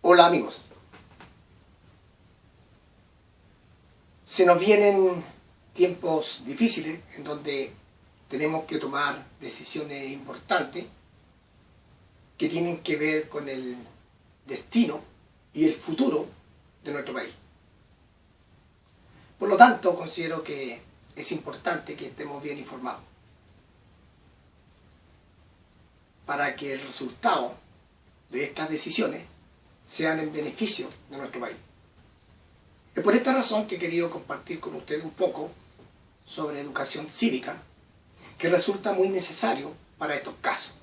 Hola amigos, se nos vienen tiempos difíciles en donde tenemos que tomar decisiones importantes que tienen que ver con el destino y el futuro de nuestro país. Por lo tanto, considero que es importante que estemos bien informados para que el resultado de estas decisiones sean en beneficio de nuestro país. Es por esta razón que he querido compartir con ustedes un poco sobre educación cívica, que resulta muy necesario para estos casos.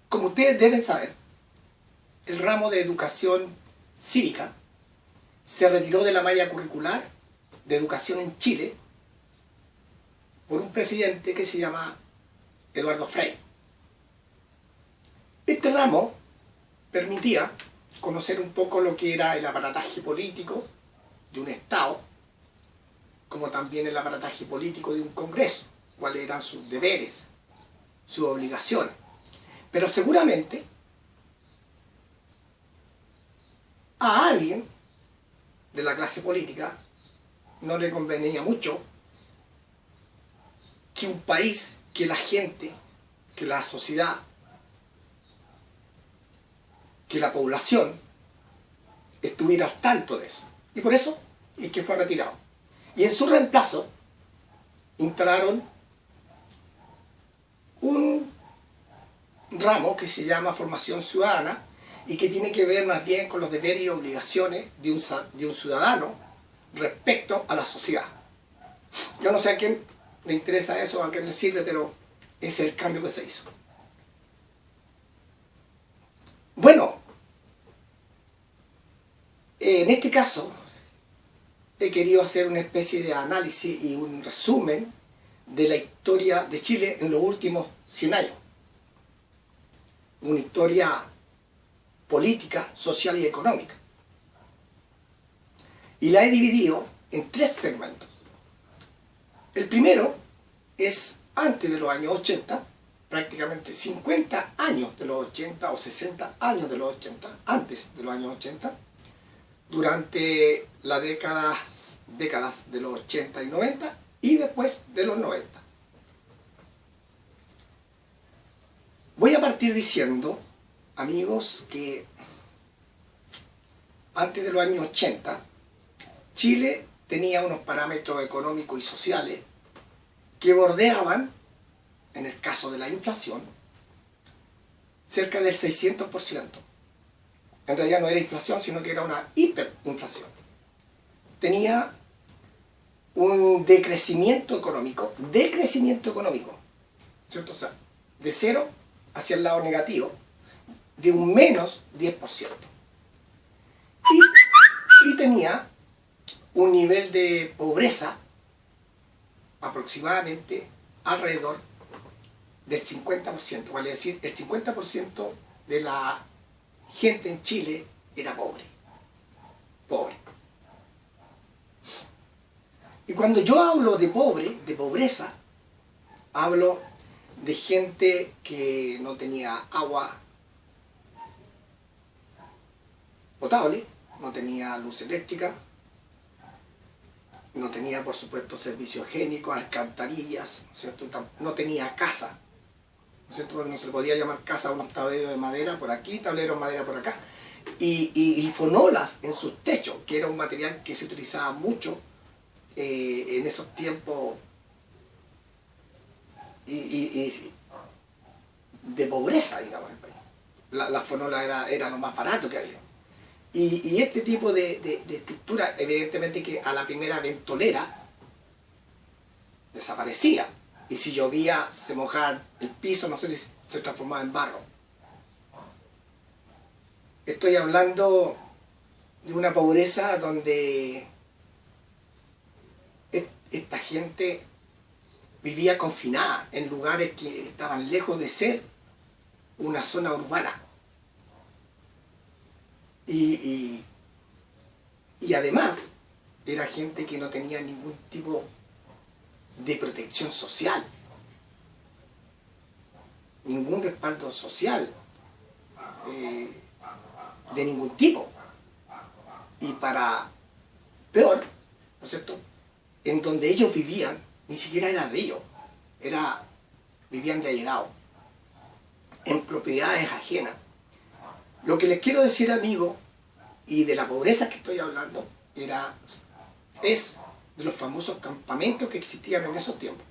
Como ustedes deben saber, el ramo de educación cívica se retiró de la malla curricular de educación en Chile por un presidente que se llama Eduardo Frei. Este ramo permitía conocer un poco lo que era el aparataje político de un Estado, como también el aparataje político de un Congreso, cuáles eran sus deberes, sus obligaciones. Pero seguramente a alguien de la clase política no le convenía mucho que un país, que la gente, que la sociedad, que la población estuviera al tanto de eso. Y por eso es que fue retirado. Y en su reemplazo instalaron un ramo que se llama formación ciudadana y que tiene que ver más bien con los deberes y obligaciones de un ciudadano respecto a la sociedad. Yo no sé a quién le interesa eso, a quién le sirve, pero ese es el cambio que se hizo. Bueno, en este caso he querido hacer una especie de análisis y un resumen de la historia de Chile en los últimos 100 años. Una historia política, social y económica. Y la he dividido en 3 segmentos. El primero es antes de los años 80, prácticamente 50 años de los 80 o 60 años de los 80, antes de los años 80, durante las décadas de los 80 y 90 y después de los 90. Voy a partir diciendo, amigos, que antes de los años 80, Chile tenía unos parámetros económicos y sociales que bordeaban, en el caso de la inflación, cerca del 600%. En realidad no era inflación, sino que era una hiperinflación. Tenía un decrecimiento económico, ¿cierto? O sea, de 0 hacia el lado negativo, de un menos 10%. Y tenía un nivel de pobreza aproximadamente alrededor del 50%, vale decir, el 50% de la gente en Chile era pobre. Y cuando yo hablo de pobreza, hablo de gente que no tenía agua potable, no tenía luz eléctrica, no tenía, por supuesto, servicios higiénicos, alcantarillas, ¿cierto? No tenía casa, ¿cierto? Porque no se le podía llamar casa a unos tableros de madera por aquí, tableros de madera por acá, y fonolas en sus techos, que era un material que se utilizaba mucho en esos tiempos y de pobreza, digamos, en el país. La fonola era lo más barato que había. Y este tipo de estructura, evidentemente que a la primera ventolera desaparecía. Y si llovía, se mojaba el piso, no sé, se transformaba en barro. Estoy hablando de una pobreza donde esta gente vivía confinada en lugares que estaban lejos de ser una zona urbana. Y además era gente que no tenía ningún tipo de protección social, ningún respaldo social. de ningún tipo. Y para peor, ¿no es cierto?, en donde ellos vivían, ni siquiera era de ellos, vivían de allegados, en propiedades ajenas. Lo que les quiero decir, amigos, y de la pobreza que estoy hablando, es de los famosos campamentos que existían en esos tiempos,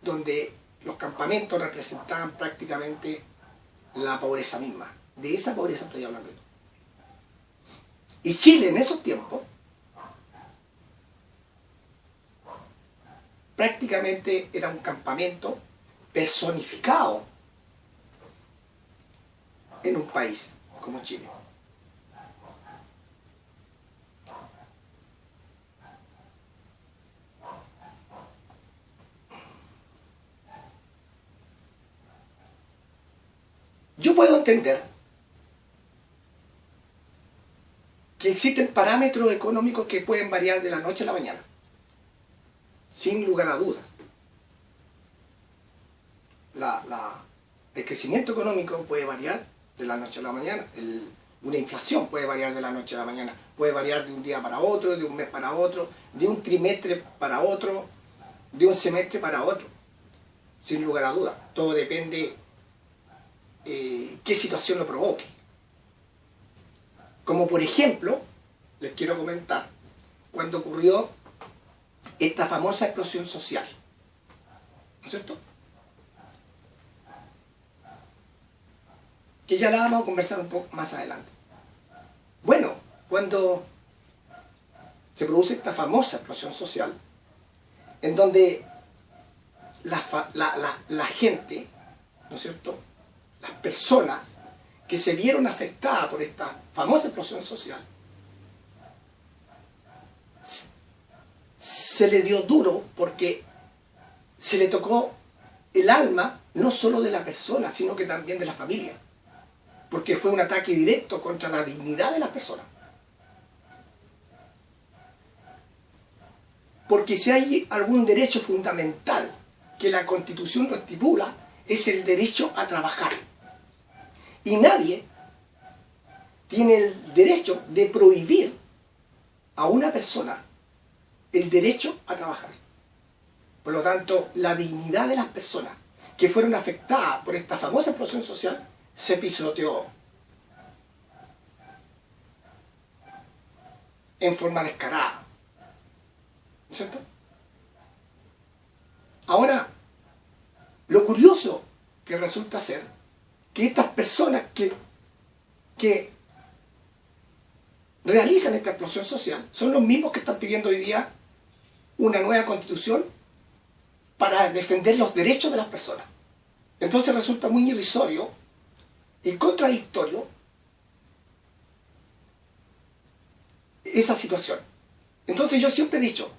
donde los campamentos representaban prácticamente la pobreza misma. De esa pobreza estoy hablando yo. Y Chile en esos tiempos prácticamente era un campamento personificado en un país como Chile. Yo puedo entender que existen parámetros económicos que pueden variar de la noche a la mañana, sin lugar a dudas. El crecimiento económico puede variar de la noche a la mañana, una inflación puede variar de la noche a la mañana, puede variar de un día para otro, de un mes para otro, de un trimestre para otro, de un semestre para otro, sin lugar a dudas. Todo depende qué situación lo provoque. Como por ejemplo, les quiero comentar, cuando ocurrió esta famosa explosión social, ¿no es cierto?, que ya la vamos a conversar un poco más adelante. Bueno, cuando se produce esta famosa explosión social, en donde la gente, ¿no es cierto?, las personas que se vieron afectadas por esta famosa explosión social, se le dio duro porque se le tocó el alma no solo de la persona, sino que también de la familia, porque fue un ataque directo contra la dignidad de las personas. Porque si hay algún derecho fundamental que la Constitución lo estipula, es el derecho a trabajar. Y nadie tiene el derecho de prohibir a una persona el derecho a trabajar. Por lo tanto, la dignidad de las personas que fueron afectadas por esta famosa explosión social se pisoteó en forma descarada. ¿No es cierto? Ahora, lo curioso que resulta ser que estas personas que realizan esta explosión social son los mismos que están pidiendo hoy día una nueva constitución para defender los derechos de las personas. Entonces resulta muy irrisorio y contradictorio esa situación. Entonces yo siempre he dicho,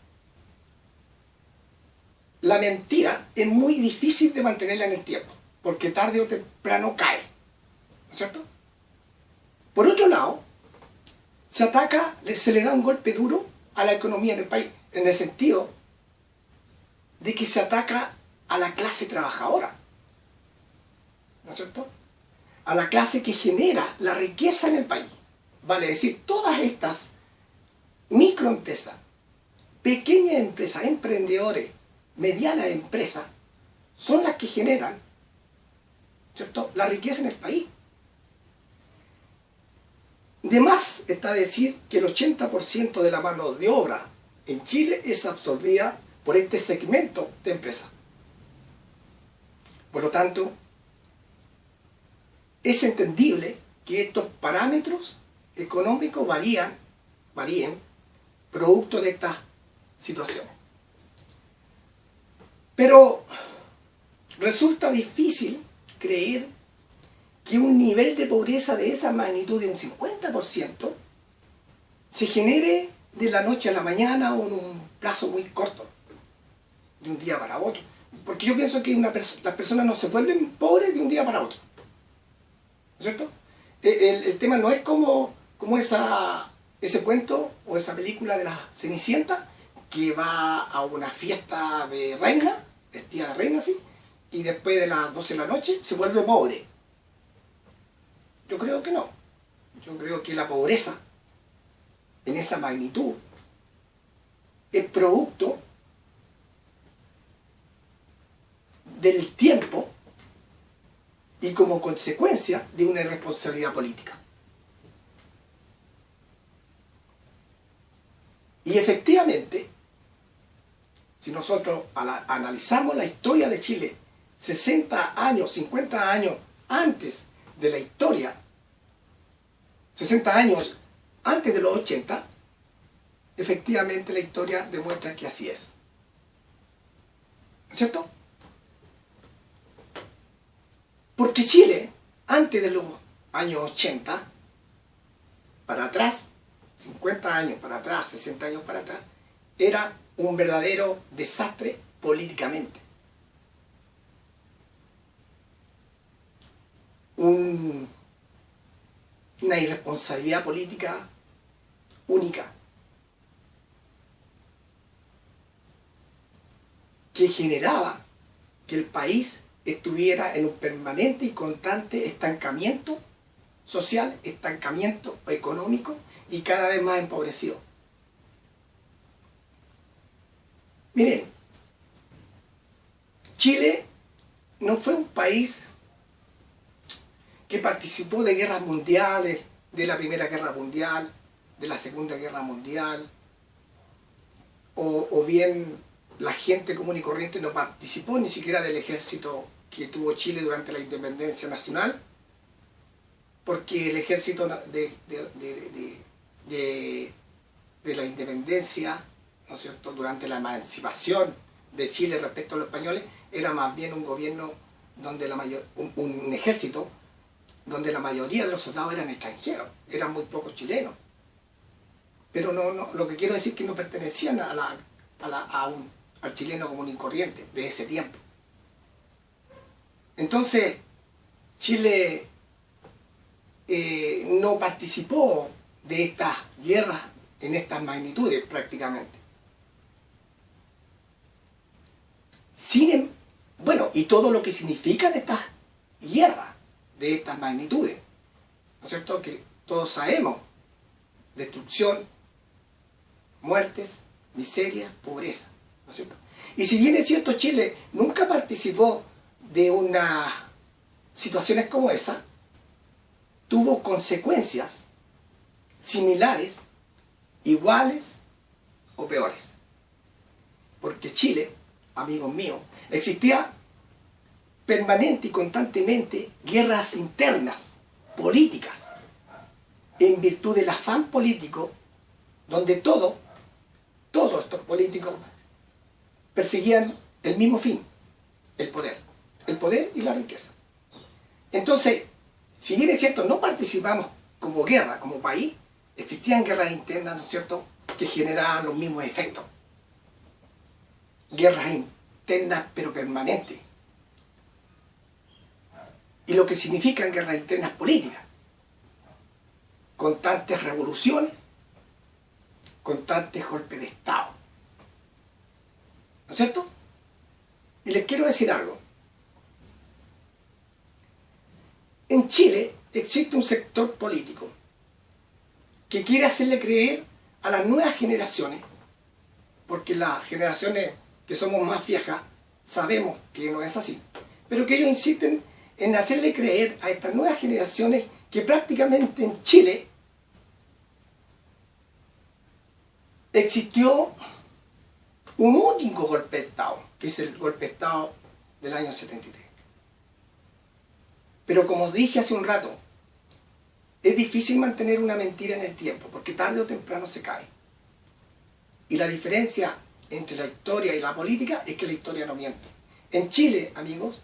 la mentira es muy difícil de mantenerla en el tiempo, porque tarde o temprano cae, ¿no es cierto? Por otro lado, se le da un golpe duro a la economía en el país, en el sentido de que se ataca a la clase trabajadora, ¿no es cierto?, a la clase que genera la riqueza en el país. Vale decir, todas estas microempresas, pequeñas empresas, emprendedores, medianas empresas, son las que generan, ¿cierto?, la riqueza en el país. De más está decir que el 80% de la mano de obra en Chile es absorbida por este segmento de empresas. Por lo tanto, es entendible que estos parámetros económicos varíen producto de esta situación. Pero resulta difícil creer que un nivel de pobreza de esa magnitud, de un 50%, se genere de la noche a la mañana o en un plazo muy corto, de un día para otro. Porque yo pienso que las personas no se vuelven pobres de un día para otro, ¿no es cierto? El tema no es como ese cuento o esa película de la Cenicienta, que va a una fiesta de reina, vestida de reina así, y después de las 12 de la noche se vuelve pobre. Yo creo que no. Yo creo que la pobreza en esa magnitud es producto del tiempo y como consecuencia de una irresponsabilidad política. Y efectivamente, si nosotros analizamos la historia de Chile 60 años, 50 años antes de la historia, 60 años antes de los 80, efectivamente la historia demuestra que así es. ¿No es cierto? Porque Chile, antes de los años 80, para atrás, 50 años para atrás, 60 años para atrás, era un verdadero desastre políticamente. Una irresponsabilidad política única, que generaba que el país estuviera en un permanente y constante estancamiento social, estancamiento económico y cada vez más empobrecido. Miren, Chile no fue un país que participó de guerras mundiales, de la Primera Guerra Mundial, de la Segunda Guerra Mundial, o bien la gente común y corriente no participó ni siquiera del ejército que tuvo Chile durante la independencia nacional, porque el ejército de la independencia, ¿no es cierto?, durante la emancipación de Chile respecto a los españoles, era más bien un gobierno donde un ejército donde la mayoría de los soldados eran extranjeros, eran muy pocos chilenos. Pero lo que quiero decir es que no pertenecían al chileno común y corriente de ese tiempo. Entonces, Chile no participó de estas guerras en estas magnitudes prácticamente. Bueno, y todo lo que significan estas guerras de estas magnitudes, ¿no es cierto?, que todos sabemos: destrucción, muertes, miseria, pobreza, ¿no es cierto? Y si bien es cierto, Chile nunca participó de unas situaciones como esa, tuvo consecuencias similares, iguales o peores. Porque Chile, amigos míos, existía permanente y constantemente guerras internas, políticas, en virtud del afán político, donde todos estos políticos perseguían el mismo fin: el poder y la riqueza. Entonces, si bien es cierto, no participamos como guerra, como país, existían guerras internas, ¿no es cierto?, que generaban los mismos efectos. Guerras internas pero permanentes. Y lo que significan guerras internas políticas: constantes revoluciones, constantes golpes de Estado. ¿No es cierto? Y les quiero decir algo. En Chile existe un sector político que quiere hacerle creer a las nuevas generaciones, porque las generaciones que somos más viejas sabemos que no es así, pero que ellos insisten en hacerle creer a estas nuevas generaciones que prácticamente en Chile existió un único golpe de Estado, que es el golpe de Estado del año 73. Pero como os dije hace un rato, es difícil mantener una mentira en el tiempo, porque tarde o temprano se cae. Y la diferencia entre la historia y la política es que la historia no miente. En Chile, amigos,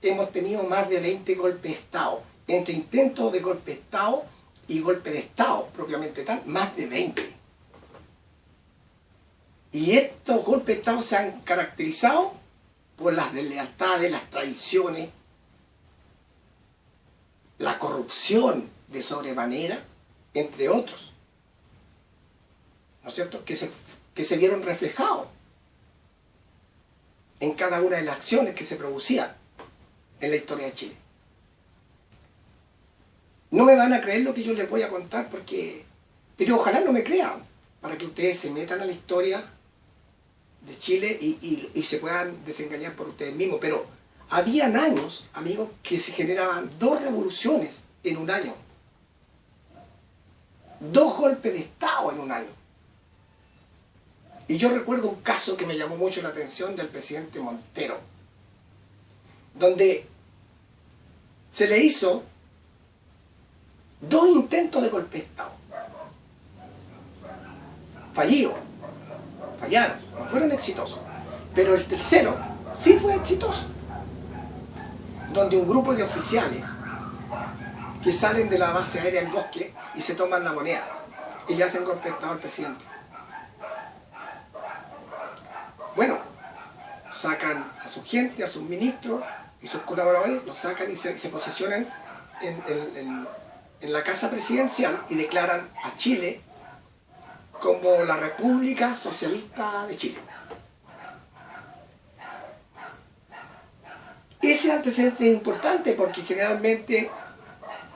hemos tenido más de 20 golpes de Estado. Entre intentos de golpe de Estado y golpe de Estado propiamente tal, más de 20. Y estos golpes de Estado se han caracterizado por las deslealtades, las traiciones, la corrupción de sobremanera, entre otros, ¿no es cierto?, que se vieron reflejados en cada una de las acciones que se producían en la historia de Chile. No me van a creer lo que yo les voy a contar pero ojalá no me crean, para que ustedes se metan a la historia de Chile y se puedan desengañar por ustedes mismos. Pero habían años, amigos, que se generaban 2 revoluciones en un año. 2 golpes de Estado en un año. Y yo recuerdo un caso que me llamó mucho la atención del presidente Montero, donde se le hizo 2 intentos de golpe de Estado. Fallaron, no fueron exitosos. Pero el tercero sí fue exitoso, donde un grupo de oficiales que salen de la base aérea en Bosque y se toman la moneda y le hacen golpe de Estado al presidente. Bueno, sacan a su gente, a sus ministros y sus colaboradores, los sacan y se posicionan en la casa presidencial y declaran a Chile como la República Socialista de Chile. Ese antecedente es importante porque generalmente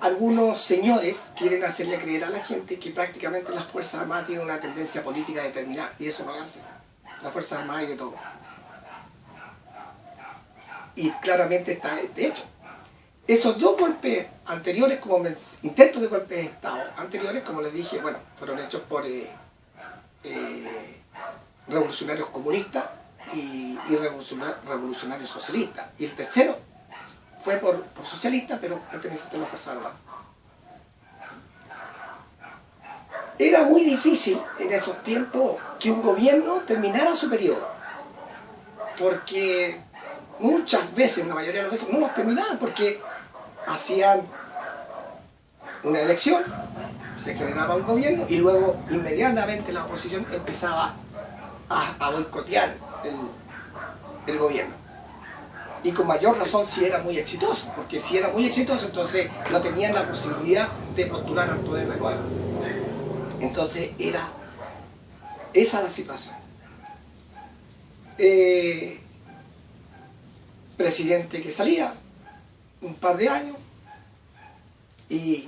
algunos señores quieren hacerle creer a la gente que prácticamente las Fuerzas Armadas tienen una tendencia política determinada, y eso no es así. Las Fuerzas Armadas hay de todo. Y claramente está de hecho. Esos 2 golpes anteriores, intentos de golpes de Estado anteriores, como les dije, bueno, fueron hechos por revolucionarios comunistas y revolucionarios socialistas. Y el tercero fue por socialistas, pero perteneciente a las Fuerzas Armadas. Era muy difícil en esos tiempos que un gobierno terminara su periodo, porque muchas veces, la mayoría de las veces, no los terminaban, porque hacían una elección, se generaba un gobierno y luego inmediatamente la oposición empezaba a boicotear el gobierno. Y con mayor razón si era muy exitoso, porque si era muy exitoso entonces no tenían la posibilidad de postular al poder de nuevo. Entonces era esa la situación. Presidente que salía un par de años y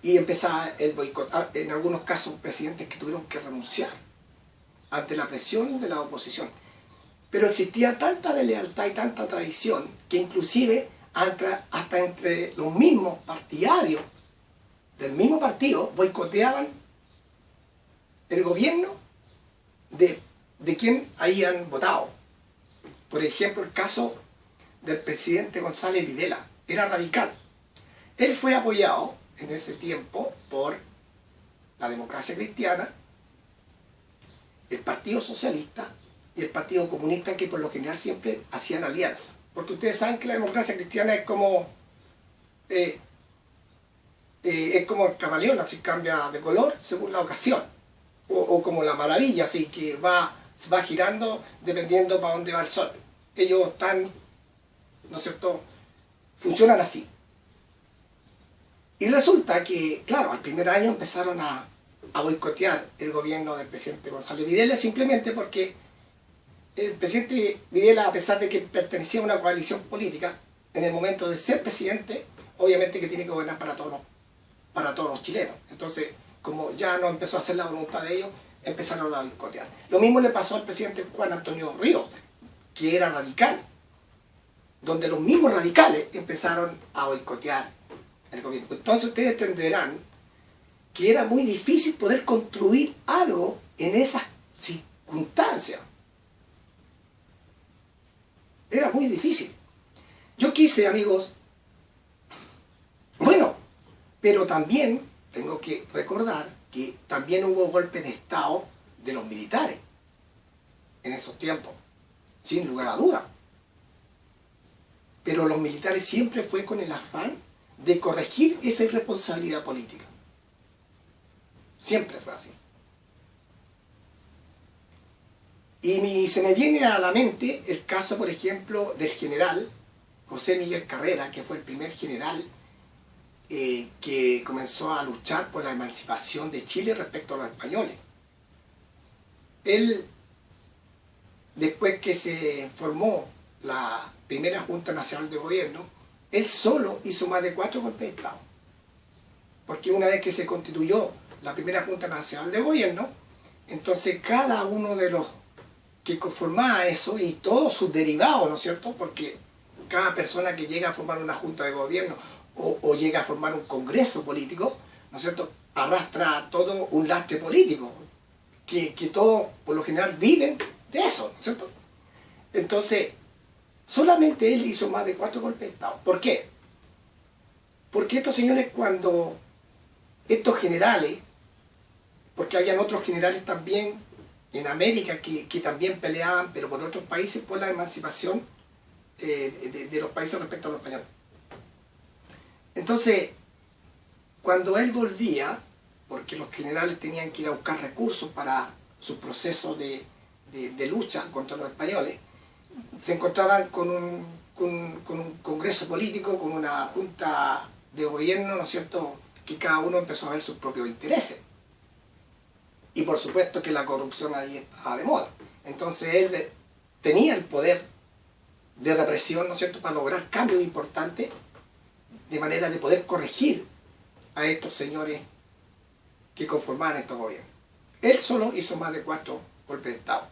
empezaba el boicot. En algunos casos presidentes que tuvieron que renunciar ante la presión de la oposición. Pero existía tanta deslealtad y tanta traición que inclusive hasta entre los mismos partidarios del mismo partido boicoteaban el gobierno de quien habían votado. Por ejemplo, el caso del presidente González Videla, era radical. Él fue apoyado en ese tiempo por la Democracia Cristiana, el Partido Socialista y el Partido Comunista, que por lo general siempre hacían alianza. Porque ustedes saben que la Democracia Cristiana es como el camaleón, así cambia de color según la ocasión. O como la maravilla, así que va girando dependiendo para dónde va el sol. Ellos están, ¿no es cierto?, funcionan así. Y resulta que, claro, al primer año empezaron a boicotear el gobierno del presidente González Videla simplemente porque el presidente Videla, a pesar de que pertenecía a una coalición política, en el momento de ser presidente, obviamente que tiene que gobernar para todos los chilenos. Entonces, como ya no empezó a hacer la voluntad de ellos, empezaron a boicotear. Lo mismo le pasó al presidente Juan Antonio Ríos, que era radical, donde los mismos radicales empezaron a boicotear el gobierno. Entonces ustedes entenderán que era muy difícil poder construir algo en esas circunstancias. Era muy difícil. Yo quise, amigos, bueno, pero también tengo que recordar que también hubo golpes de Estado de los militares en esos tiempos, sin lugar a duda. Pero los militares siempre fue con el afán de corregir esa irresponsabilidad política. Siempre fue así. Y se me viene a la mente el caso, por ejemplo, del general José Miguel Carrera, que fue el primer general que comenzó a luchar por la emancipación de Chile respecto a los españoles. Él, después que se formó la primera Junta Nacional de Gobierno, él solo hizo más de 4 golpes de Estado. porque una vez que se constituyó la primera Junta Nacional de Gobierno, entonces cada uno de los que conformaba eso y todos sus derivados, ¿no es cierto? Porque cada persona que llega a formar una Junta de Gobierno o llega a formar un Congreso político, ¿no es cierto?, arrastra todo un lastre político, que todos por lo general viven de eso, ¿no es cierto? Entonces, solamente él hizo más de 4 golpes de Estado. ¿Por qué? Porque estos señores, cuando estos generales, porque habían otros generales también en América que también peleaban, pero por otros países, por la emancipación de los países respecto a los españoles. Entonces, cuando él volvía, porque los generales tenían que ir a buscar recursos para su proceso de lucha contra los españoles, se encontraban con un congreso político, con una junta de gobierno, ¿no es cierto?, que cada uno empezó a ver sus propios intereses. Y por supuesto que la corrupción ahí estaba de moda. Entonces él tenía el poder de represión, ¿no es cierto?, para lograr cambios importantes, de manera de poder corregir a estos señores que conformaban estos gobiernos. Él solo hizo más de 4 golpes de Estado.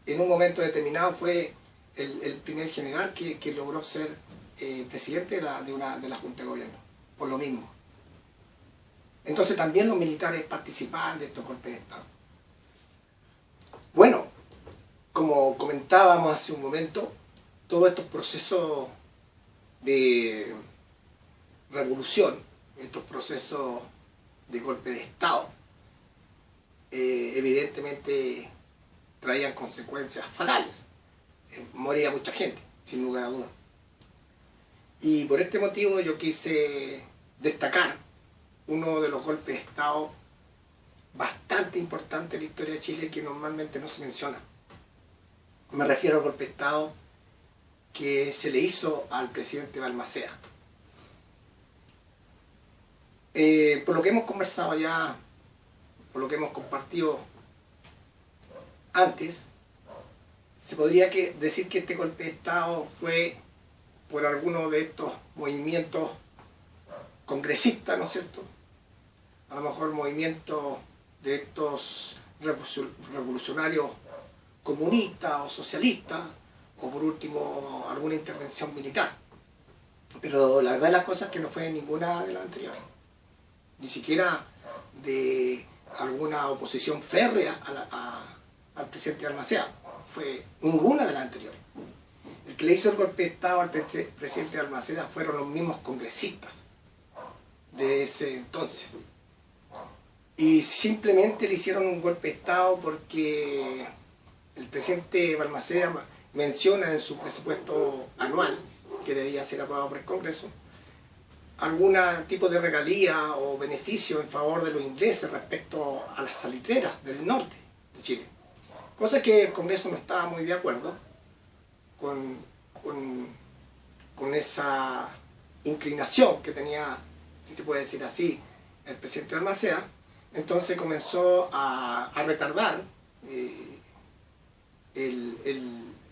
En un momento determinado fue el primer general que logró ser presidente de la Junta de Gobierno, por lo mismo. Entonces también los militares participaban de estos golpes de Estado. Bueno, como comentábamos hace un momento, todos estos procesos de revolución, estos procesos de golpe de Estado, evidentemente traían consecuencias fatales. Moría mucha gente, sin lugar a dudas. Y por este motivo yo quise destacar uno de los golpes de Estado bastante importantes en la historia de Chile que normalmente no se menciona. Me refiero al golpe de Estado que se le hizo al presidente Balmaceda. Por lo que hemos conversado ya, por lo que hemos compartido antes, se podría decir que este golpe de Estado fue por alguno de estos movimientos congresistas, ¿no es cierto? A lo mejor movimientos de estos revolucionarios comunistas o socialistas, o por último alguna intervención militar. Pero la verdad de las cosas es que no fue ninguna de las anteriores, ni siquiera de alguna oposición férrea al presidente Balmaceda. Fue ninguna de las anteriores. El que le hizo el golpe de Estado al presidente Balmaceda fueron los mismos congresistas de ese entonces. Y simplemente le hicieron un golpe de Estado porque el presidente Balmaceda menciona en su presupuesto anual, que debía ser aprobado por el Congreso, algún tipo de regalía o beneficio en favor de los ingleses respecto a las salitreras del norte de Chile. Cosa que el Congreso no estaba muy de acuerdo con esa inclinación que tenía, si se puede decir así, el presidente Balmaceda. Entonces comenzó a retardar el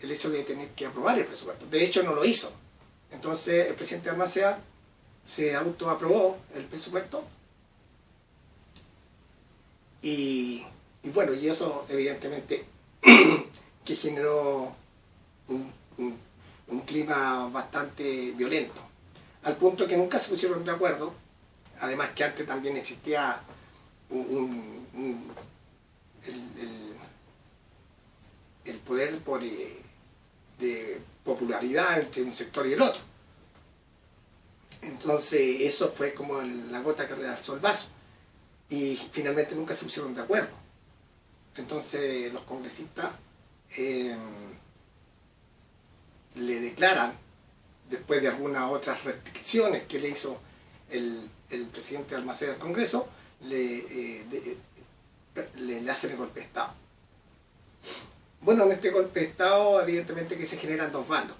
hecho de tener que aprobar el presupuesto. De hecho no lo hizo. Entonces el presidente Balmaceda se autoaprobó el presupuesto y bueno, y eso evidentemente que generó un clima bastante violento, al punto que nunca se pusieron de acuerdo. Además que antes también existía el poder de popularidad entre un sector y el otro. Entonces eso fue como la gota que rebalsó el vaso y finalmente nunca se pusieron de acuerdo. Entonces los congresistas le declaran, después de algunas otras restricciones que le hizo el presidente Balmaceda al Congreso, le hacen el golpe de Estado. Bueno, en este golpe de Estado evidentemente que se generan 2 bandos.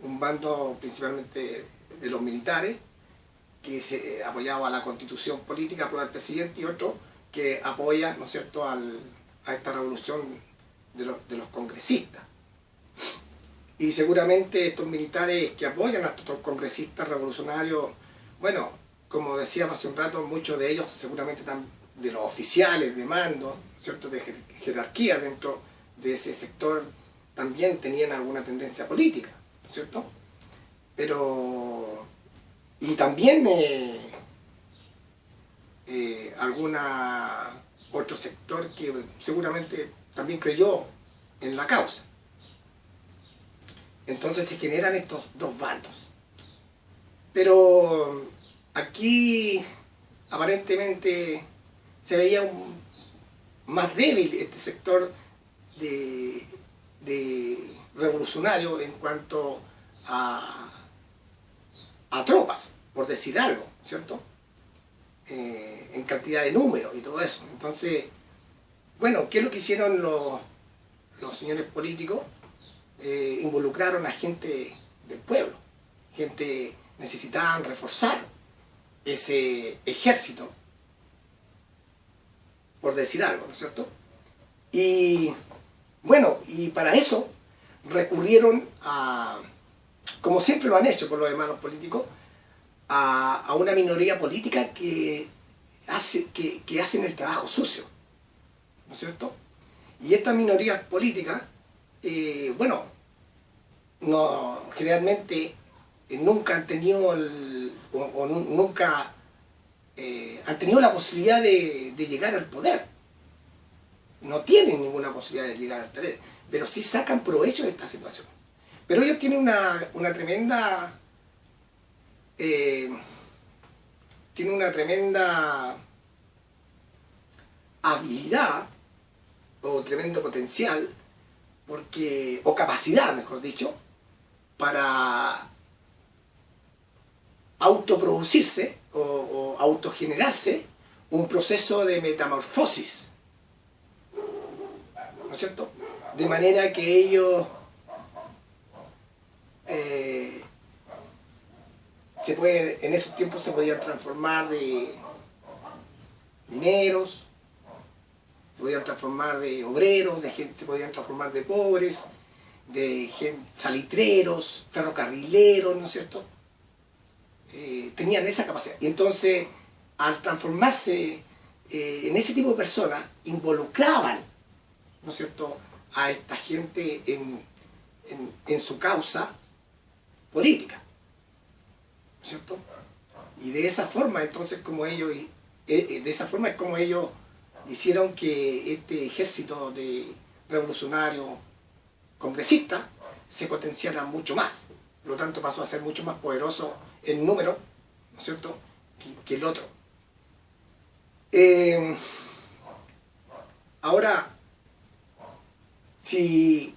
Un bando principalmente de los militares, que se apoyaba a la constitución política por el presidente, y otro que apoya, ¿no es cierto?, a esta revolución de los congresistas. Y seguramente estos militares que apoyan a estos congresistas revolucionarios, bueno, como decíamos hace un rato, muchos de ellos seguramente están de los oficiales de mando, ¿cierto?, de jerarquía dentro de ese sector, también tenían alguna tendencia política, ¿cierto? Pero, y también alguna otro sector que seguramente también creyó en la causa. Entonces se generan estos dos bandos. Pero aquí aparentemente se veía más débil este sector de revolucionario en cuanto a tropas, por decir algo, ¿cierto? En cantidad de números y todo eso. Entonces, bueno, ¿qué es lo que hicieron los señores políticos? Involucraron a gente del pueblo, gente necesitaban reforzar ese ejército, por decir algo, ¿no es cierto? Y bueno, y para eso recurrieron a, como siempre lo han hecho por los demás los políticos, a una minoría política que hacen el trabajo sucio, ¿no es cierto? Y estas minorías políticas, bueno, no, generalmente nunca han tenido nunca han tenido la posibilidad de llegar al poder. No tienen ninguna posibilidad de llegar al poder, pero sí sacan provecho de esta situación. Pero ellos tienen una tremenda habilidad o tremendo potencial, o capacidad, mejor dicho, para autoproducirse o autogenerarse un proceso de metamorfosis, ¿no es cierto? De manera que ellos en esos tiempos se podían transformar de mineros, se podían transformar de obreros, se podían transformar de pobres, de salitreros, ferrocarrileros, ¿no es cierto? Tenían esa capacidad. Y entonces, al transformarse en ese tipo de personas, involucraban, ¿no es cierto?, a esta gente en su causa política, ¿no es cierto? Y de esa forma, entonces, de esa forma es como ellos hicieron que este ejército de revolucionarios congresistas se potenciara mucho más. Por lo tanto, pasó a ser mucho más poderoso en número, ¿no es cierto?, que el otro. Ahora, si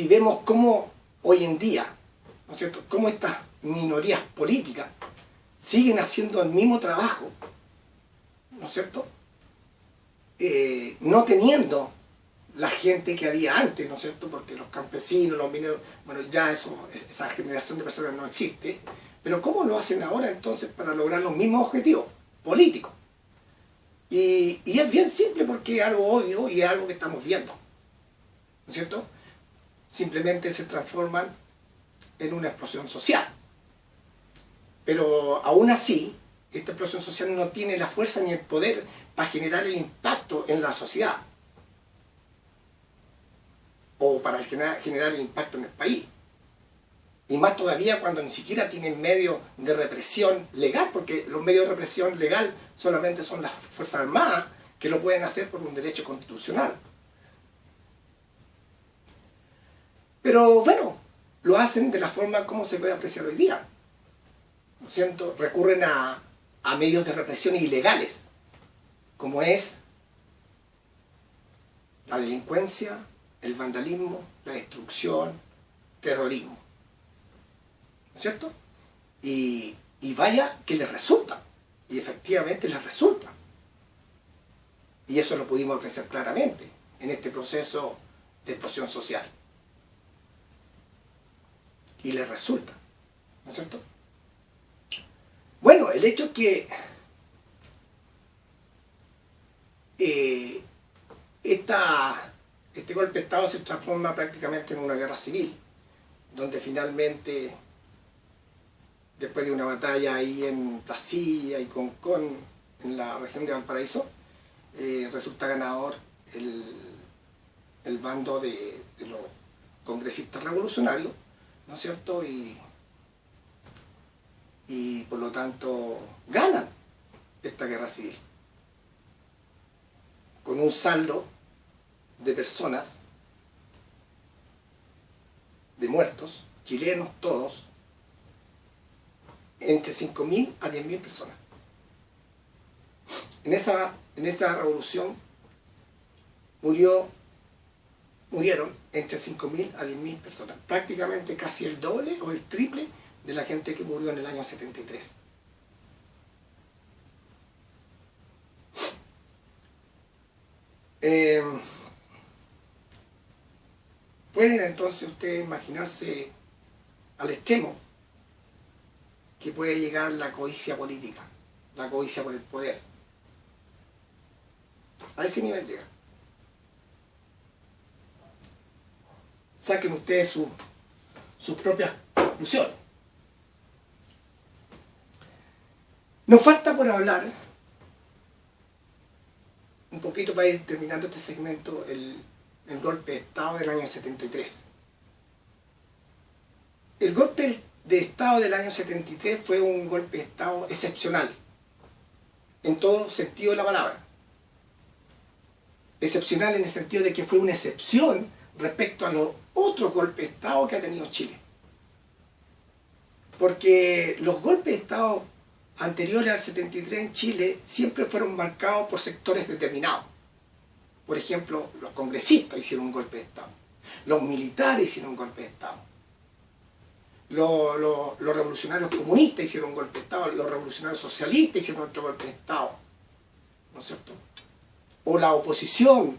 vemos cómo hoy en día, ¿no es cierto?, cómo estas minorías políticas siguen haciendo el mismo trabajo, ¿no es cierto?, no teniendo la gente que había antes, ¿no es cierto?, porque los campesinos, los mineros, bueno, ya esa generación de personas no existe, pero ¿cómo lo hacen ahora entonces para lograr los mismos objetivos políticos? Y es bien simple porque es algo obvio y es algo que estamos viendo, ¿no es cierto? Simplemente se transforman en una explosión social. Pero aún así, esta explosión social no tiene la fuerza ni el poder para generar el impacto en la sociedad o para generar el impacto en el país. Y más todavía cuando ni siquiera tienen medios de represión legal, porque los medios de represión legal solamente son las Fuerzas Armadas que lo pueden hacer por un derecho constitucional. Pero bueno, lo hacen de la forma como se puede apreciar hoy día, ¿no es cierto? Recurren a medios de represión ilegales, como es la delincuencia, el vandalismo, la destrucción, terrorismo, ¿no es cierto? Y vaya que les resulta, y efectivamente les resulta. Y eso lo pudimos apreciar claramente en este proceso de explosión social. Y les resulta, ¿no es cierto? Bueno, el hecho es que este golpe de Estado se transforma prácticamente en una guerra civil, donde finalmente después de una batalla ahí en Placilla y Concón, en la región de Valparaíso, resulta ganador el bando de los congresistas revolucionarios, ¿no es cierto? Y por lo tanto ganan esta guerra civil, con un saldo de personas, de muertos, chilenos todos, entre 5.000 a 10.000 personas. En esa revolución murieron entre 5.000 a 10.000 personas, prácticamente casi el doble o el triple de la gente que murió en el año 73. Pueden entonces ustedes imaginarse al extremo que puede llegar la codicia política, la codicia por el poder. A ese nivel llega. Saquen ustedes sus propias conclusiones. Nos falta por hablar, un poquito para ir terminando este segmento, el golpe de Estado del año 73. El golpe de Estado del año 73 fue un golpe de Estado excepcional, en todo sentido de la palabra. Excepcional en el sentido de que fue una excepción respecto a los otros golpes de Estado que ha tenido Chile. Porque los golpes de Estado anteriores al 73 en Chile siempre fueron marcados por sectores determinados. Por ejemplo, los congresistas hicieron un golpe de Estado, los militares hicieron un golpe de Estado, los revolucionarios comunistas hicieron un golpe de Estado, los revolucionarios socialistas hicieron otro golpe de Estado, ¿no es cierto? O la oposición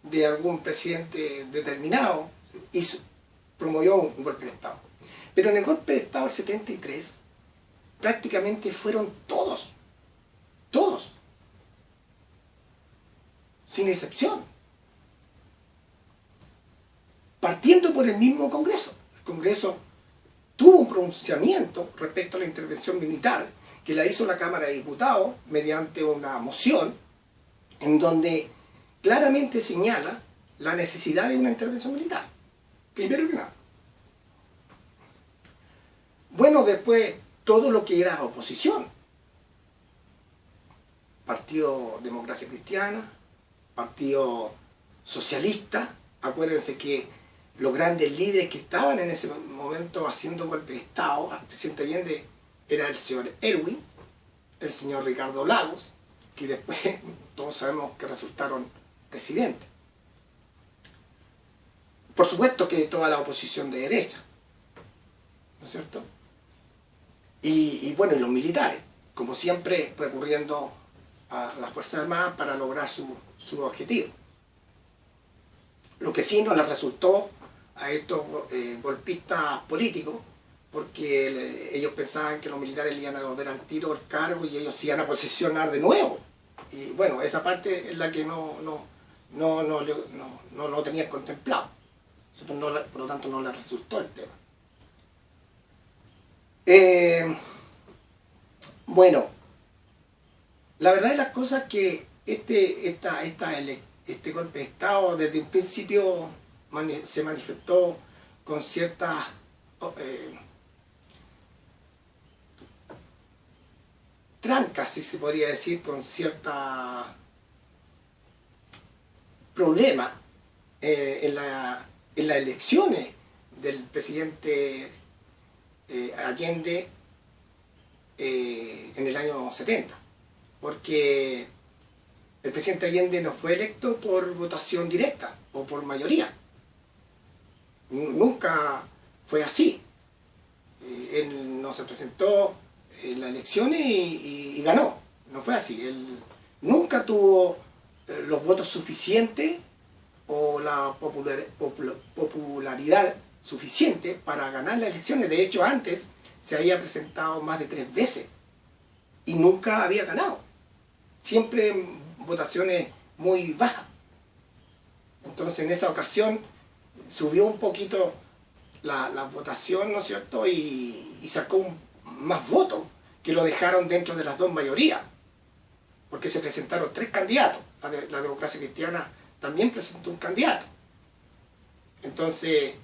de algún presidente determinado promovió un golpe de Estado. Pero en el golpe de Estado del 73 prácticamente fueron todos, sin excepción, partiendo por el mismo Congreso. El Congreso tuvo un pronunciamiento respecto a la intervención militar que la hizo la Cámara de Diputados mediante una moción en donde claramente señala la necesidad de una intervención militar, primero que nada. Bueno, después todo lo que era oposición, Partido Democracia Cristiana, Partido Socialista. Acuérdense que los grandes líderes que estaban en ese momento haciendo golpe de Estado al presidente Allende era el señor Erwin, el señor Ricardo Lagos, que después todos sabemos que resultaron presidentes. Por supuesto que toda la oposición de derecha, ¿no es cierto? Y bueno, y los militares, como siempre recurriendo a las Fuerzas Armadas para lograr su objetivo. Lo que sí no les resultó a estos golpistas políticos, porque ellos pensaban que los militares le iban a devolver al tiro el cargo y ellos se iban a posesionar de nuevo. Y bueno, esa parte es la que no lo tenían contemplado. Por lo tanto no les resultó el tema. Bueno, la verdad de las cosas es que este golpe de Estado desde un principio se manifestó con ciertas trancas, si se podría decir, con cierta problema en las elecciones del presidente Allende en el año 70, porque el presidente Allende no fue electo por votación directa o por mayoría. Nunca fue así. Él no se presentó en las elecciones y ganó. No fue así. Él nunca tuvo los votos suficientes o la popularidad suficiente para ganar las elecciones. De hecho, antes se había presentado más de 3 veces y nunca había ganado. Siempre en votaciones muy bajas. Entonces, en esa ocasión subió un poquito la votación, ¿no es cierto? Y sacó más votos que lo dejaron dentro de las dos mayorías, porque se presentaron 3 candidatos. La Democracia Cristiana también presentó un candidato. Entonces,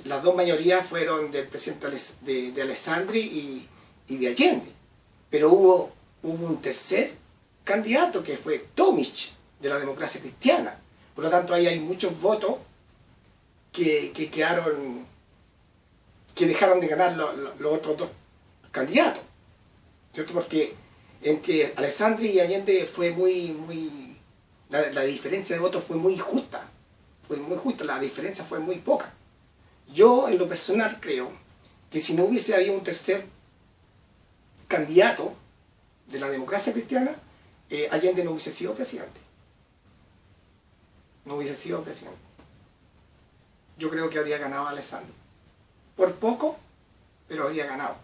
las dos mayorías fueron del presidente de Alessandri y de Allende. Pero hubo un tercer candidato que fue Tomic, de la Democracia Cristiana. Por lo tanto, ahí hay muchos votos que dejaron de ganar los otros dos candidatos, ¿cierto? Porque entre Alessandri y Allende fue la diferencia de votos fue muy justa, la diferencia fue muy poca. Yo, en lo personal, creo que si no hubiese habido un tercer candidato de la Democracia Cristiana, Allende no hubiese sido presidente. No hubiese sido presidente. Yo creo que habría ganado Alessandri. Por poco, pero habría ganado.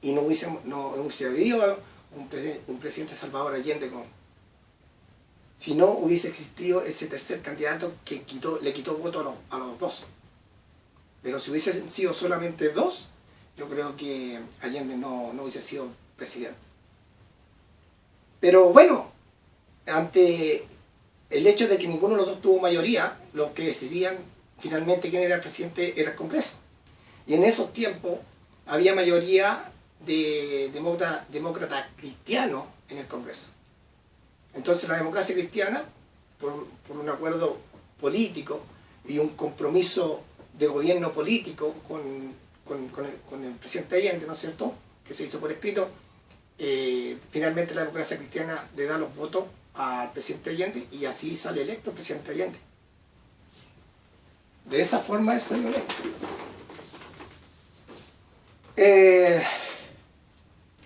Y no hubiese habido un presidente Salvador Allende si no hubiese existido ese tercer candidato que le quitó votos a los dos. Pero si hubiesen sido solamente dos, yo creo que Allende no hubiese sido presidente. Pero bueno, ante el hecho de que ninguno de los dos tuvo mayoría, los que decidían finalmente quién era el presidente era el Congreso. Y en esos tiempos había mayoría de demócratas cristianos en el Congreso. Entonces la Democracia Cristiana, por un acuerdo político y un compromiso de gobierno político con el presidente Allende, ¿no es cierto?, que se hizo por escrito, finalmente la Democracia Cristiana le da los votos al presidente Allende y así sale electo el presidente Allende. De esa forma él salió electo.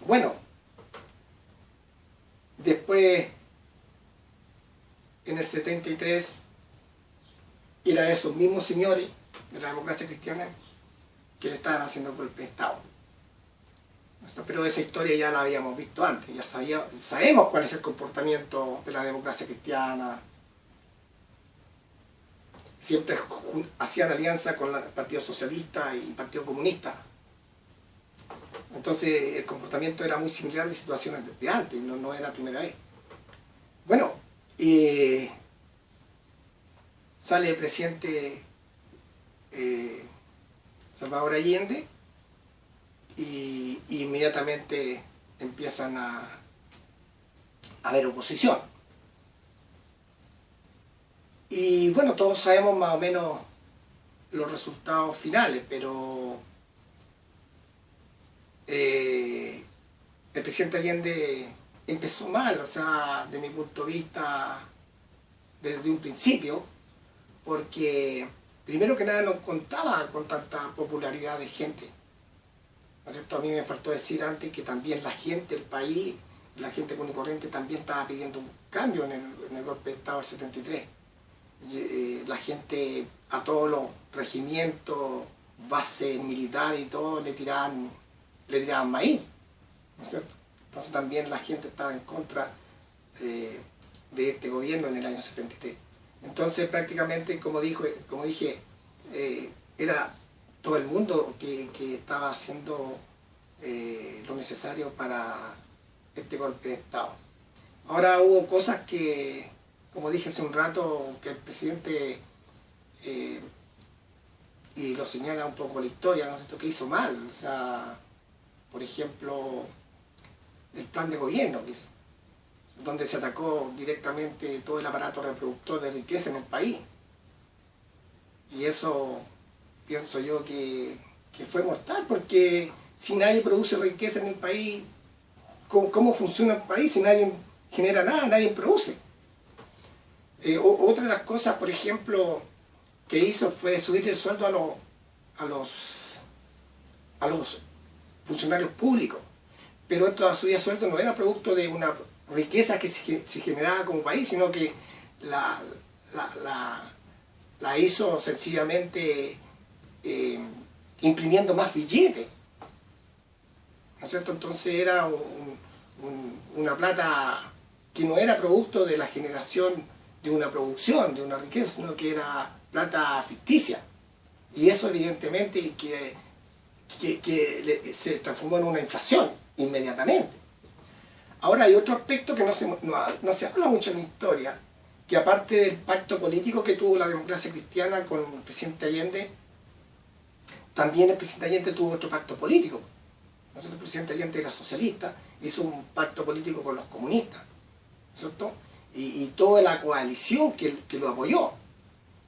Bueno, después, en el 73, era esos mismos señores de la Democracia Cristiana que le estaban haciendo golpe de Estado. Pero esa historia ya la habíamos visto antes, ya sabemos cuál es el comportamiento de la Democracia Cristiana. Siempre hacían alianza con el Partido Socialista y el Partido Comunista. Entonces el comportamiento era muy similar de situaciones de antes, no era la primera vez. Bueno, sale el presidente Salvador Allende y inmediatamente empiezan a haber oposición. Y bueno, todos sabemos más o menos los resultados finales, pero el presidente Allende empezó mal, o sea, de mi punto de vista, desde un principio, porque primero que nada no contaba con tanta popularidad de gente, ¿no es cierto? A mí me faltó decir antes que también la gente, el país, la gente común y corriente también estaba pidiendo un cambio en el golpe de Estado del 73. La gente a todos los regimientos, bases militares y todo le tiraban maíz, ¿no es cierto? Entonces también la gente estaba en contra de este gobierno en el año 73. Entonces prácticamente, como dije, era todo el mundo que estaba haciendo lo necesario para este golpe de Estado. Ahora hubo cosas que, como dije hace un rato, que el presidente, y lo señala un poco la historia, ¿no es cierto?, que hizo mal. O sea, por ejemplo, el plan de gobierno que hizo, donde se atacó directamente todo el aparato reproductor de riqueza en el país. Y eso pienso yo que fue mortal, porque si nadie produce riqueza en el país, ¿cómo funciona el país? Si nadie genera nada, nadie produce. Otra de las cosas, por ejemplo, que hizo fue subir el sueldo a los funcionarios públicos. Pero esta subida de sueldo no era producto de una riqueza que se generaba como país, sino que la hizo sencillamente imprimiendo más billetes, ¿no es cierto? Entonces era una plata que no era producto de la generación de una producción, de una riqueza, sino que era plata ficticia. Y eso evidentemente que se transformó en una inflación inmediatamente. Ahora hay otro aspecto que no se habla mucho en la historia, que aparte del pacto político que tuvo la democracia cristiana con el presidente Allende, también el presidente Allende tuvo otro pacto político. El presidente Allende era socialista, hizo un pacto político con los comunistas, ¿cierto? Y toda la coalición que lo apoyó,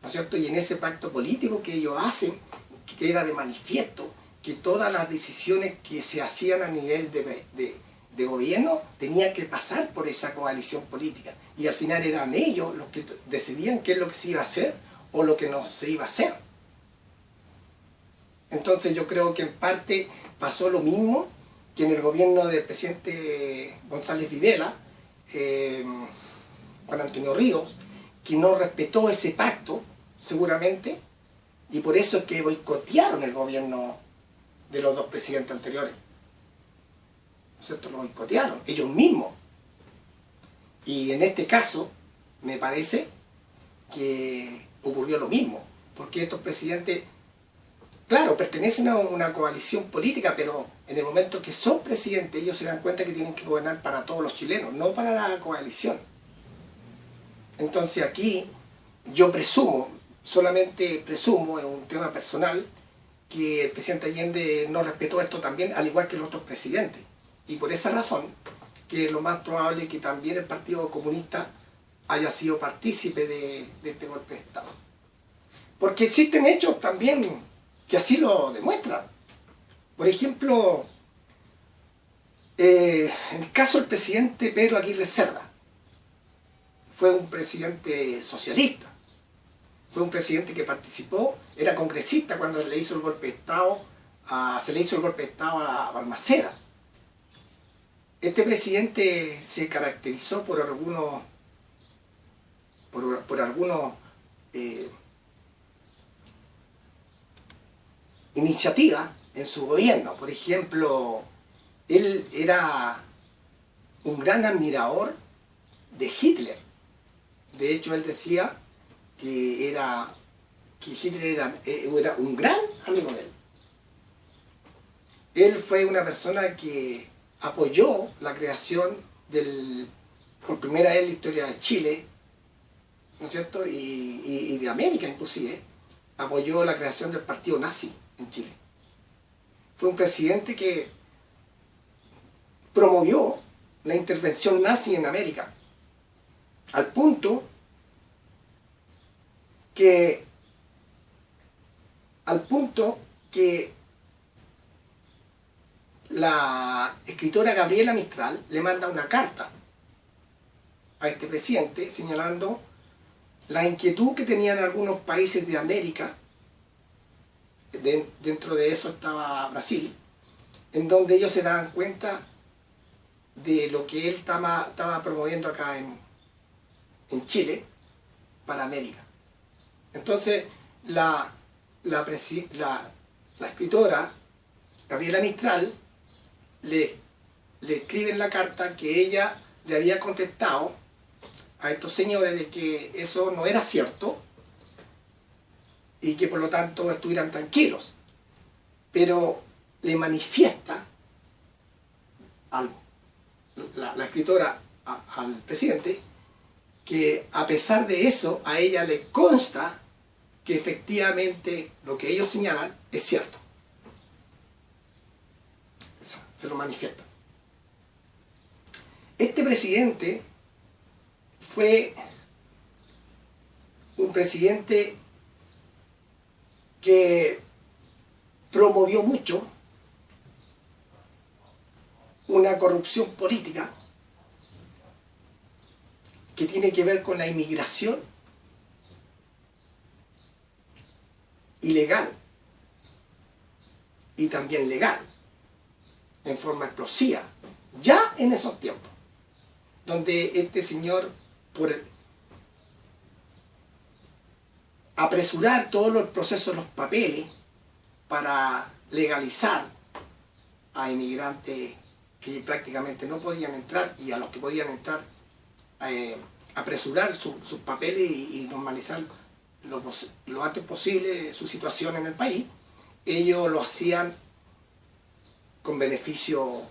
¿no es cierto? Y en ese pacto político que ellos hacen, que queda de manifiesto que todas las decisiones que se hacían a nivel de gobierno tenían que pasar por esa coalición política. Y al final eran ellos los que decidían qué es lo que se iba a hacer o lo que no se iba a hacer. Entonces yo creo que en parte pasó lo mismo que en el gobierno del presidente González Videla, Juan Antonio Ríos, que no respetó ese pacto, seguramente, y por eso es que boicotearon el gobierno de los dos presidentes anteriores. ¿No es cierto? Lo boicotearon, ellos mismos. Y en este caso, me parece que ocurrió lo mismo, porque estos presidentes, claro, pertenecen a una coalición política, pero en el momento que son presidentes, ellos se dan cuenta que tienen que gobernar para todos los chilenos, no para la coalición. Entonces aquí yo presumo, solamente presumo, es un tema personal, que el presidente Allende no respetó esto también, al igual que los otros presidentes. Y por esa razón, que es lo más probable que también el Partido Comunista haya sido partícipe de este golpe de Estado. Porque existen hechos también que así lo demuestran. Por ejemplo, en el caso del presidente Pedro Aguirre Cerda, fue un presidente socialista, fue un presidente que participó, era congresista cuando se le hizo el golpe de Estado a Balmaceda. Este presidente se caracterizó por algunos iniciativas en su gobierno. Por ejemplo, él era un gran admirador de Hitler. De hecho, él decía que Hitler era un gran amigo de él. Él fue una persona que apoyó la creación por primera vez en la historia de Chile, ¿no es cierto? Y de América inclusive, apoyó la creación del partido nazi en Chile. Fue un presidente que promovió la intervención nazi en América, al punto que la escritora Gabriela Mistral le manda una carta a este presidente señalando la inquietud que tenían algunos países de América, dentro de eso estaba Brasil, en donde ellos se daban cuenta de lo que él estaba promoviendo acá en Chile para América. Entonces la escritora Gabriela Mistral le escribe en la carta que ella le había contestado a estos señores de que eso no era cierto y que por lo tanto estuvieran tranquilos, pero le manifiesta la escritora al presidente que a pesar de eso a ella le consta que efectivamente lo que ellos señalan es cierto. Se lo manifiesta. Este presidente fue un presidente que promovió mucho una corrupción política que tiene que ver con la inmigración ilegal y también legal, en forma explosiva, ya en esos tiempos, donde este señor, por apresurar todos los procesos, los papeles, para legalizar a inmigrantes que prácticamente no podían entrar, y a los que podían entrar, apresurar sus papeles y normalizar lo antes posible su situación en el país, ellos lo hacían con beneficio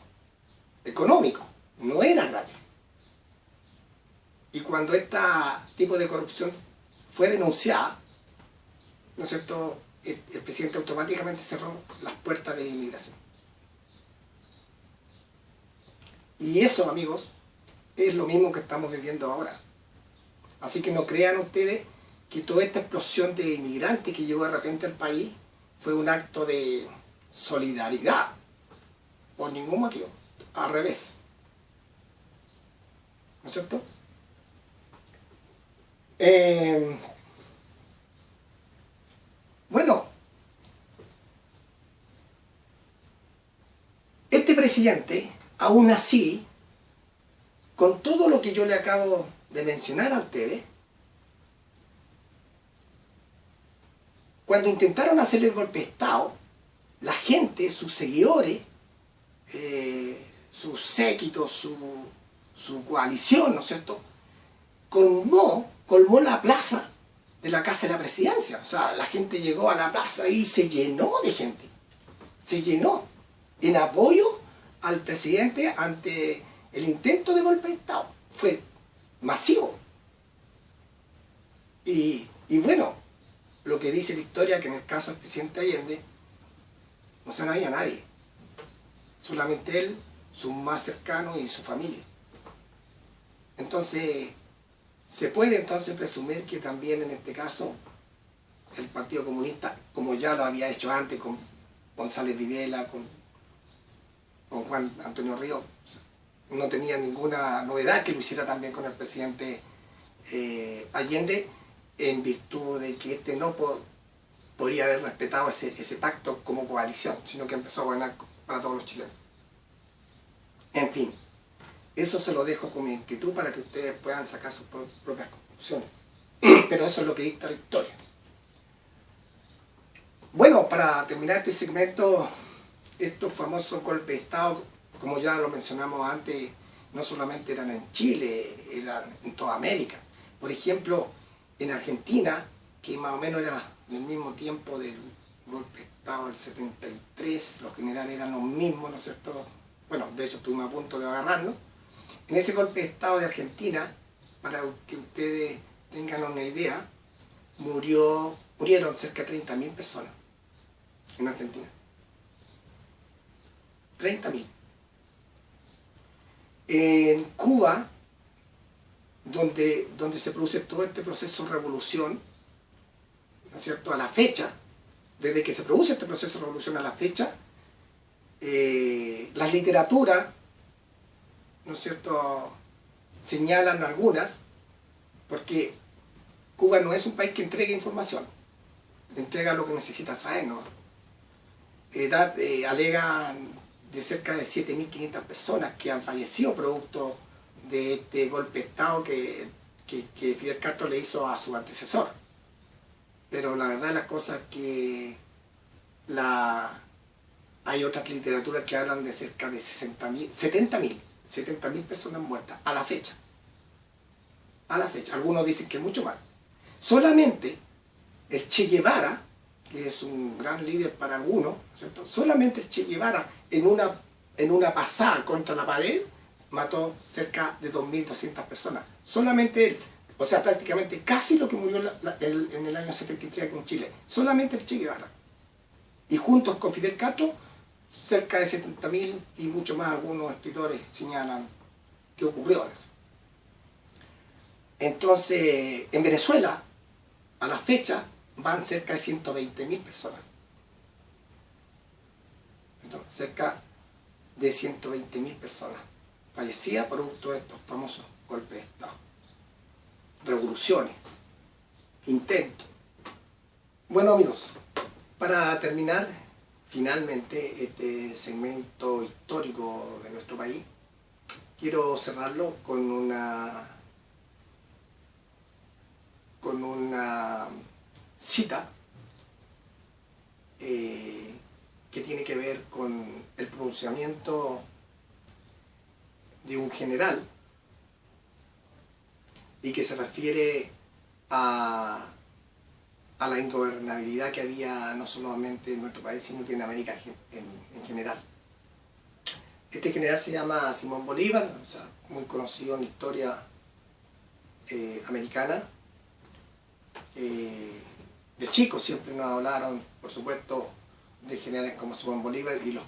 económico, no era gratis. Y cuando este tipo de corrupción fue denunciada, ¿no es cierto?, el presidente automáticamente cerró las puertas de inmigración. Y eso, amigos, es lo mismo que estamos viviendo ahora. Así que no crean ustedes que toda esta explosión de inmigrantes que llegó de repente al país fue un acto de solidaridad, por ningún motivo, al revés. ¿No es cierto? Bueno, este presidente, aún así, con todo lo que yo le acabo de mencionar a ustedes, cuando intentaron hacer el golpe de Estado, la gente, sus seguidores, sus séquitos, su coalición, ¿no es cierto?, colmó la plaza de la Casa de la Presidencia. O sea, la gente llegó a la plaza y se llenó de gente. Se llenó en apoyo al presidente ante el intento de golpe de Estado. Fue masivo. Y bueno, lo que dice la historia, que en el caso del presidente Allende, no se había nadie. Solamente él, sus más cercanos y su familia. Entonces, se puede entonces presumir que también en este caso el Partido Comunista, como ya lo había hecho antes con González Videla, con Juan Antonio Ríos, no tenía ninguna novedad que lo hiciera también con el presidente Allende, en virtud de que este no podría haber respetado ese pacto como coalición, sino que empezó a gobernar para todos los chilenos. En fin, eso se lo dejo como inquietud para que ustedes puedan sacar sus propias conclusiones. Pero eso es lo que dicta la historia. Bueno, para terminar este segmento, estos famosos golpes de Estado, como ya lo mencionamos antes, no solamente eran en Chile, eran en toda América. Por ejemplo, en Argentina, que más o menos era en el mismo tiempo del golpe de Estado del 73, los generales eran los mismos, ¿no es cierto? Bueno, de hecho estuvimos a punto de agarrarnos. En ese golpe de Estado de Argentina, para que ustedes tengan una idea, murieron cerca de 30.000 personas en Argentina. 30.000. En Cuba, donde se produce todo este proceso de revolución, ¿no es cierto?, a la fecha, desde que se produce este proceso de revolución a la fecha, las literaturas, ¿no es cierto?, señalan algunas, porque Cuba no es un país que entregue información, entrega lo que necesita saber, ¿no? Alegan de cerca de 7.500 personas que han fallecido producto de este golpe de Estado que Fidel Castro le hizo a su antecesor. Pero la verdad de las cosas es que hay otras literaturas que hablan de cerca de 70.000 personas muertas a la fecha. A la fecha. Algunos dicen que mucho más. Solamente el Che Guevara, que es un gran líder para algunos, ¿cierto?, solamente el Che Guevara en una pasada contra la pared mató cerca de 2.200 personas. Solamente él. O sea, prácticamente casi lo que murió en el año 73 aquí en Chile. Solamente el Che Guevara. Y juntos con Fidel Castro, cerca de 70.000 y mucho más, algunos escritores señalan que ocurrió eso. Entonces, en Venezuela, a la fecha, van cerca de 120.000 personas. Entonces, cerca de 120.000 personas fallecidas producto de estos famosos golpes de Estado. Revoluciones, intentos. Bueno, amigos, para terminar finalmente este segmento histórico de nuestro país, quiero cerrarlo con una cita que tiene que ver con el pronunciamiento de un general y que se refiere a la ingobernabilidad que había no solamente en nuestro país, sino que en América en general. Este general se llama Simón Bolívar, o sea, muy conocido en la historia americana. De chicos siempre nos hablaron, por supuesto, de generales como Simón Bolívar y los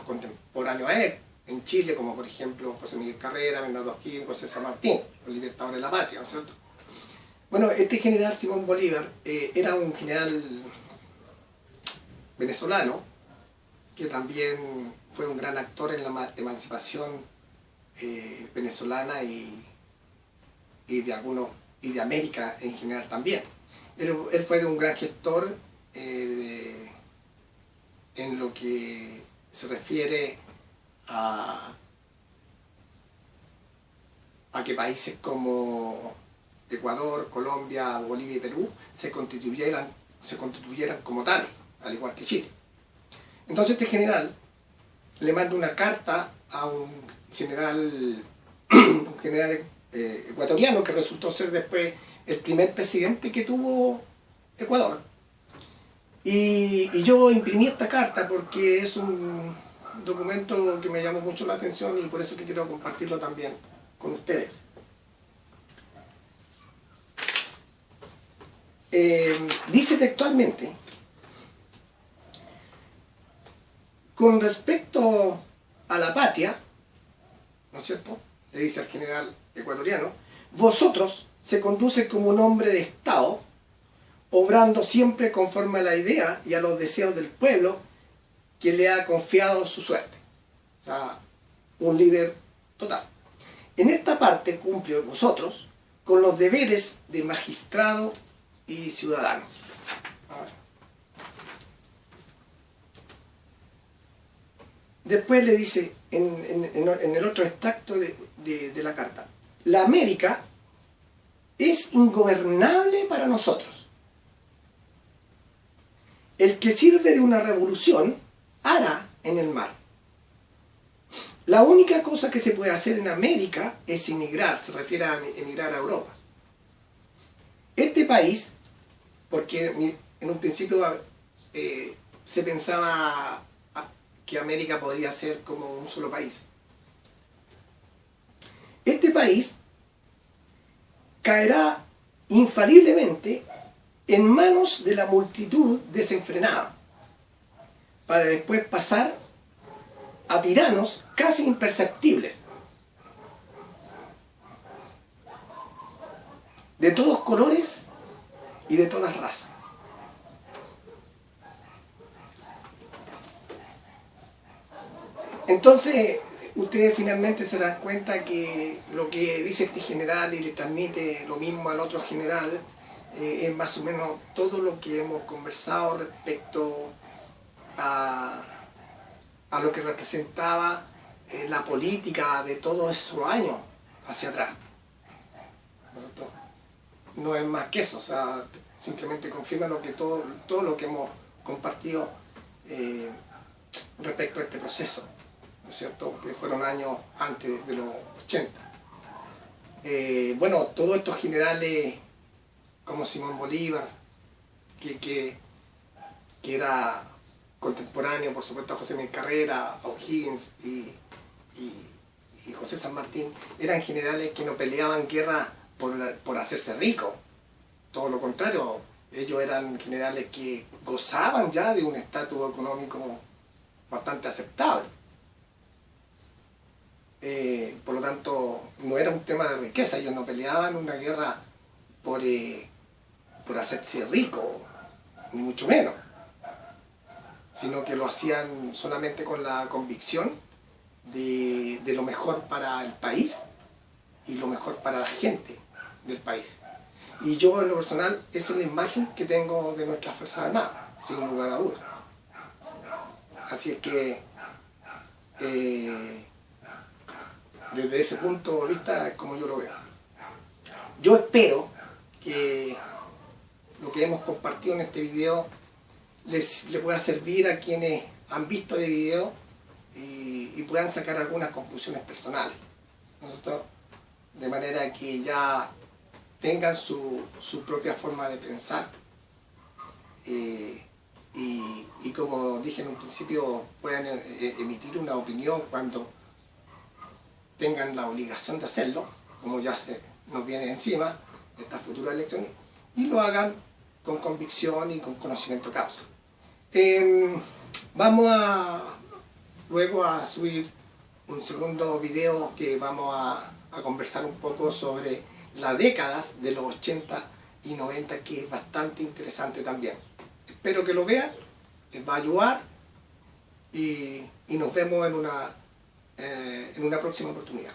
contemporáneos a él, en Chile, como por ejemplo José Miguel Carrera, Bernardo O'Higgins, José San Martín, los libertadores de la patria, ¿no es cierto? Bueno, este general Simón Bolívar era un general venezolano que también fue un gran actor en la emancipación venezolana y de América en general también. Él fue un gran gestor en lo que se refiere a que países como Ecuador, Colombia, Bolivia y Perú se constituyeran como tales, al igual que Chile. Entonces este general le manda una carta a un general ecuatoriano que resultó ser después el primer presidente que tuvo Ecuador. Y yo imprimí esta carta porque es un documento que me llamó mucho la atención y por eso que quiero compartirlo también con ustedes. Dice textualmente: con respecto a la patria, ¿no es cierto?, le dice al general ecuatoriano, vosotros se conduce como un hombre de Estado, obrando siempre conforme a la idea y a los deseos del pueblo que le ha confiado su suerte. O sea, un líder total. En esta parte cumple vosotros con los deberes de magistrado y ciudadano. Después le dice en el otro extracto de la carta: la América es ingobernable para nosotros. El que sirve de una revolución hará en el mar. La única cosa que se puede hacer en América es emigrar, se refiere a emigrar a Europa. Este país, porque en un principio se pensaba que América podría ser como un solo país. Este país caerá infaliblemente en manos de la multitud desenfrenada, para después pasar a tiranos casi imperceptibles, de todos colores y de todas razas. Entonces, ustedes finalmente se dan cuenta que lo que dice este general y le transmite lo mismo al otro general es más o menos todo lo que hemos conversado respecto a lo que representaba la política de todos esos años hacia atrás. No es más que eso, o sea, simplemente confirma todo lo que hemos compartido respecto a este proceso, ¿no es cierto?, que fueron años antes de los 80. Bueno, todos estos generales como Simón Bolívar, que era contemporáneo, por supuesto, a José Miguel Carrera, a O'Higgins y José San Martín, eran generales que no peleaban guerra por hacerse ricos. Todo lo contrario, ellos eran generales que gozaban ya de un estatus económico bastante aceptable. Por lo tanto, no era un tema de riqueza, ellos no peleaban una guerra por hacerse rico, ni mucho menos, sino que lo hacían solamente con la convicción de lo mejor para el país y lo mejor para la gente del país. Y yo, en lo personal, esa es la imagen que tengo de nuestras Fuerzas Armadas, sin lugar a dudas. Así es que desde ese punto de vista es como yo lo veo. Yo espero que lo que hemos compartido en este video le pueda servir a quienes han visto el video y puedan sacar algunas conclusiones personales, ¿no? De manera que ya tengan su propia forma de pensar y y como dije en un principio, puedan emitir una opinión cuando tengan la obligación de hacerlo, como ya se nos viene encima estas futuras elecciones, y lo hagan con convicción y con conocimiento de causa. Vamos luego a subir un segundo video que vamos a conversar un poco sobre las décadas de los 80 y 90, que es bastante interesante también. Espero que lo vean, les va a ayudar y nos vemos en una próxima oportunidad.